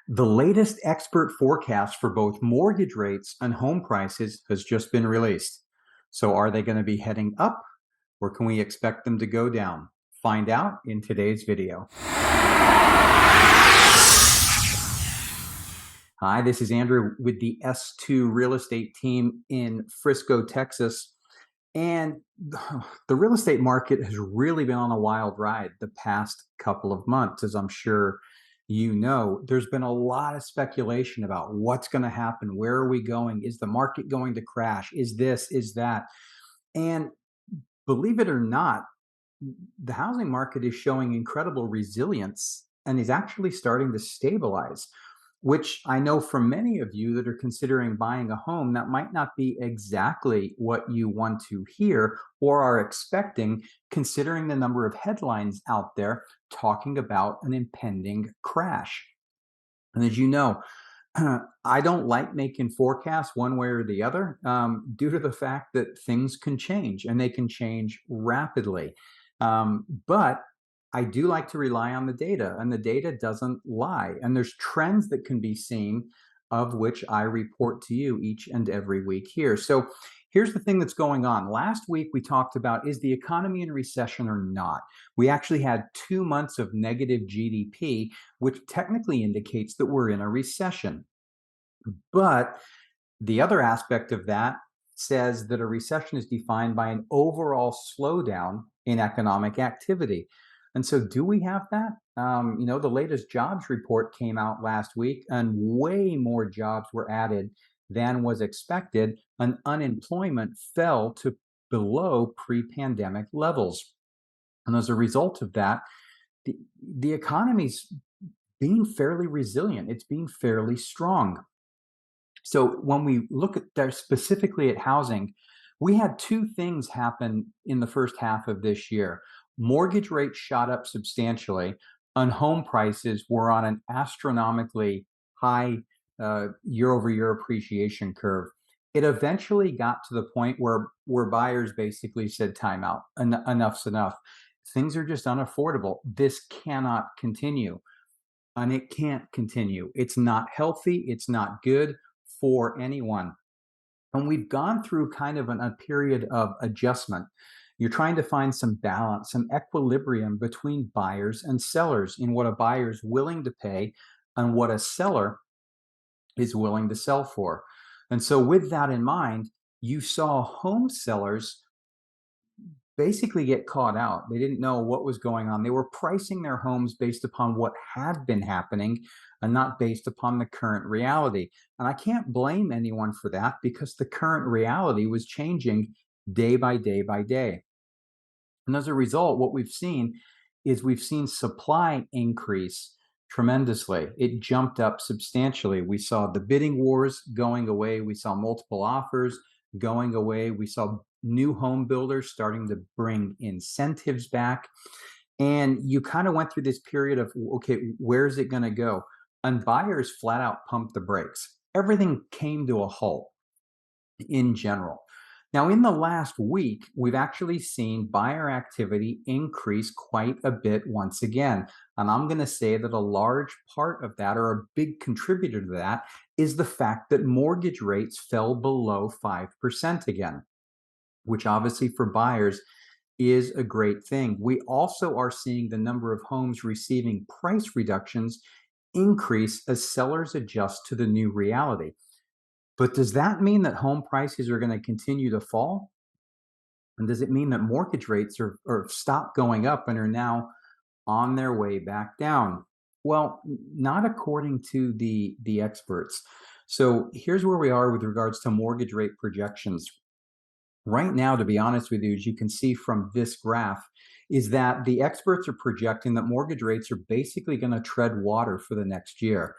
The latest expert forecast for both mortgage rates and home prices has just been released. So, are they going to be heading up or can we expect them to go down? Find out in today's video. Hi, this is Andrew with the S2 real estate team in Frisco, Texas. And the real estate market has really been on a wild ride the past couple of months, as I'm sure you know. There's been a lot of speculation about what's going to happen. Where are we going? Is the market going to crash? Is this, is that? And believe it or not, the housing market is showing incredible resilience and is actually starting to stabilize, which I know for many of you that are considering buying a home, that might not be exactly what you want to hear or are expecting, considering the number of headlines out there talking about an impending crash. And as you know, I don't like making forecasts one way or the other due to the fact that things can change and they can change rapidly. But I do like to rely on the data, and the data doesn't lie. And there's trends that can be seen, of which I report to you each and every week here. So here's the thing that's going on. Last week, we talked about, is the economy in recession or not? We actually had 2 months of negative GDP, which technically indicates that we're in a recession. But the other aspect of that says that a recession is defined by an overall slowdown in economic activity. And so, do we have that? The latest jobs report came out last week, and way more jobs were added than was expected, and unemployment fell to below pre pandemic levels. And as a result of that, the economy's being fairly resilient, it's being fairly strong. So when we look at there specifically at housing, we had two things happen in the first half of this year. Mortgage rates shot up substantially, and home prices were on an astronomically high year-over-year appreciation curve. It eventually got to the point where buyers basically said, "Time out, enough's enough. Things are just unaffordable. This cannot continue." And it can't continue. It's not healthy. It's not good for anyone. And we've gone through kind of a period of adjustment. You're trying to find some balance, some equilibrium between buyers and sellers in what a buyer is willing to pay and what a seller is willing to sell for. And so, with that in mind, you saw home sellers basically get caught out. They didn't know what was going on. They were pricing their homes based upon what had been happening and not based upon the current reality. And I can't blame anyone for that because the current reality was changing day by day by day. And as a result, what we've seen is we've seen supply increase tremendously. It jumped up substantially. We saw the bidding wars going away. We saw multiple offers going away. We saw new home builders starting to bring incentives back. And you kind of went through this period of, okay, where's it going to go? And buyers flat out pumped the brakes. Everything came to a halt in general. Now, in the last week, we've actually seen buyer activity increase quite a bit once again. And I'm going to say that a large part of that, or a big contributor to that, is the fact that mortgage rates fell below 5% again, which obviously for buyers is a great thing. We also are seeing the number of homes receiving price reductions increase as sellers adjust to the new reality. But does that mean that home prices are going to continue to fall? And does it mean that mortgage rates are stopped going up and are now on their way back down? Well, not according to the experts. So here's where we are with regards to mortgage rate projections. Right now, to be honest with you, as you can see from this graph, is that the experts are projecting that mortgage rates are basically going to tread water for the next year.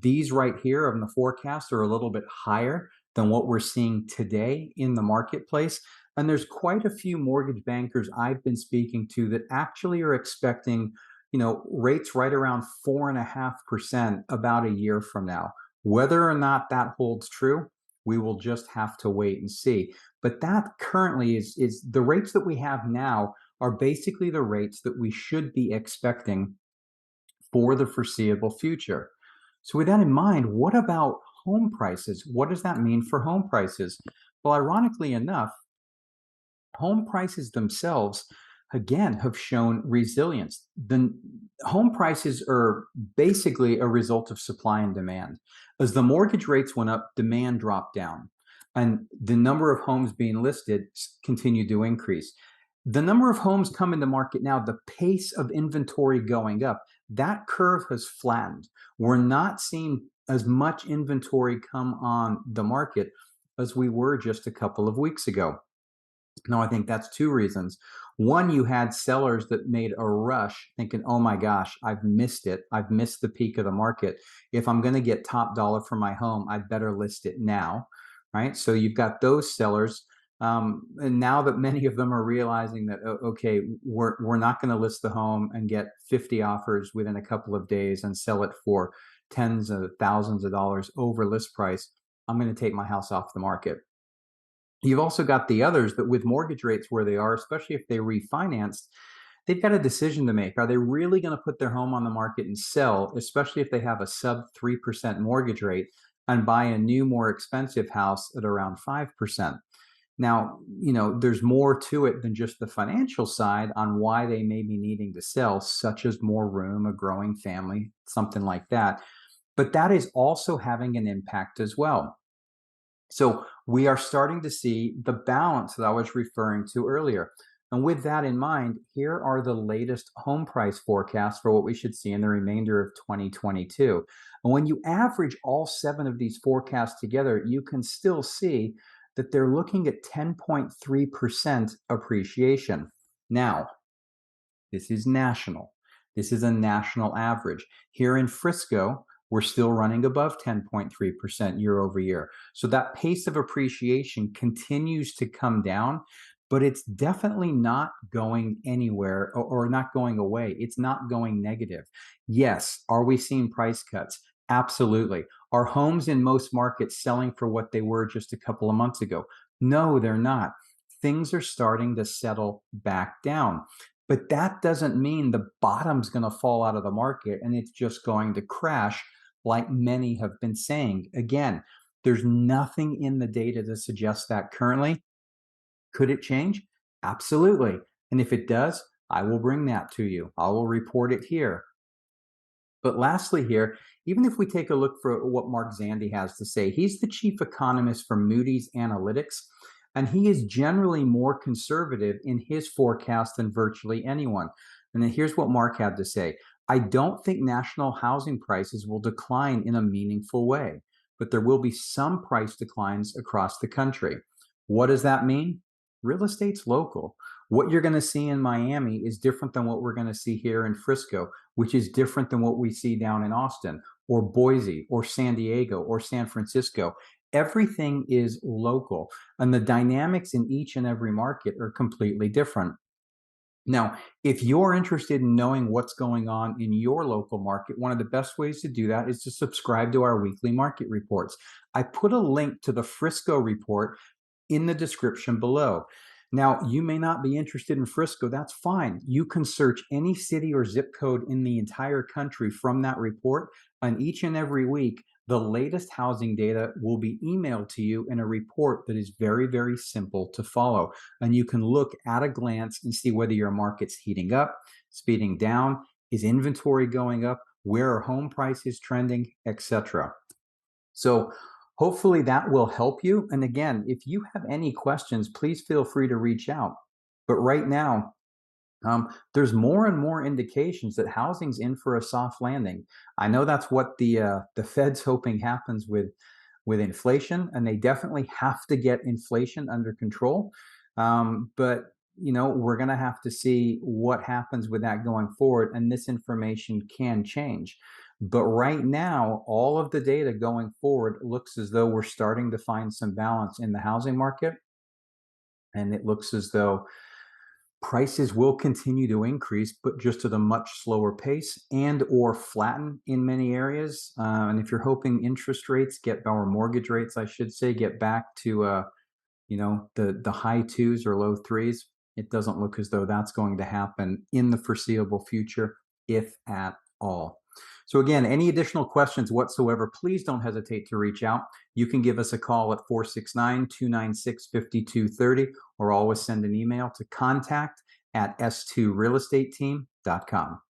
These right here on the forecast are a little bit higher than what we're seeing today in the marketplace. And there's quite a few mortgage bankers I've been speaking to that actually are expecting, rates right around 4.5% about a year from now. Whether or not that holds true, we will just have to wait and see. But that currently is the rates that we have now are basically the rates that we should be expecting for the foreseeable future. So with that in mind, what about home prices? What does that mean for home prices? Well, ironically enough, home prices themselves, again, have shown resilience. The home prices are basically a result of supply and demand. As the mortgage rates went up, demand dropped down, and the number of homes being listed continued to increase. The number of homes coming to market now, the pace of inventory going up, that curve has flattened. We're not seeing as much inventory come on the market as we were just a couple of weeks ago. No, I think that's two reasons. One, you had sellers that made a rush thinking, oh my gosh, I've missed it. I've missed the peak of the market. If I'm going to get top dollar for my home, I better list it now. Right. So you've got those sellers. And now that many of them are realizing that, okay, we're not going to list the home and get 50 offers within a couple of days and sell it for tens of thousands of dollars over list price. I'm going to take my house off the market. You've also got the others that with mortgage rates where they are, especially if they refinanced, they've got a decision to make. Are they really going to put their home on the market and sell, especially if they have a sub 3% mortgage rate, and buy a new, more expensive house at around 5%? Now, there's more to it than just the financial side on why they may be needing to sell, such as more room, a growing family, something like that. But that is also having an impact as well. So we are starting to see the balance that I was referring to earlier. And with that in mind, here are the latest home price forecasts for what we should see in the remainder of 2022. And when you average all 7 of these forecasts together, you can still see that they're looking at 10.3% appreciation. Now, this is national. This is a national average. Here in Frisco, we're still running above 10.3% year over year. So that pace of appreciation continues to come down, but it's definitely not going anywhere or not going away. It's not going negative. Yes, are we seeing price cuts? Absolutely. Are homes in most markets selling for what they were just a couple of months ago? No, they're not. Things are starting to settle back down. But that doesn't mean the bottom's going to fall out of the market and it's just going to crash like many have been saying. Again, there's nothing in the data to suggest that currently. Could it change? Absolutely. And if it does, I will bring that to you. I will report it here. But lastly here, even if we take a look for what Mark Zandi has to say, he's the chief economist for Moody's Analytics, and he is generally more conservative in his forecast than virtually anyone. And then here's what Mark had to say. I don't think national housing prices will decline in a meaningful way, but there will be some price declines across the country. What does that mean? Real estate's local. What you're going to see in Miami is different than what we're going to see here in Frisco, which is different than what we see down in Austin or Boise or San Diego or San Francisco. Everything is local, and the dynamics in each and every market are completely different. Now, if you're interested in knowing what's going on in your local market, one of the best ways to do that is to subscribe to our weekly market reports. I put a link to the Frisco report in the description below. Now, you may not be interested in Frisco. That's fine. You can search any city or zip code in the entire country from that report, and each and every week, the latest housing data will be emailed to you in a report that is very, very simple to follow. And you can look at a glance and see whether your market's heating up, speeding down, is inventory going up, where are home prices trending, etc. So hopefully that will help you. And again, if you have any questions, please feel free to reach out. But right now, there's more and more indications that housing's in for a soft landing. I know that's what the Fed's hoping happens with inflation, and they definitely have to get inflation under control. But we're going to have to see what happens with that going forward, and this information can change. But right now, all of the data going forward looks as though we're starting to find some balance in the housing market, and it looks as though prices will continue to increase, but just at a much slower pace and or flatten in many areas. And if you're hoping interest rates or mortgage rates, I should say, get back to the high twos or low threes, it doesn't look as though that's going to happen in the foreseeable future, if at all. So again, any additional questions whatsoever, please don't hesitate to reach out. You can give us a call at 469-296-5230 or always send an email to contact@s2realestateteam.com.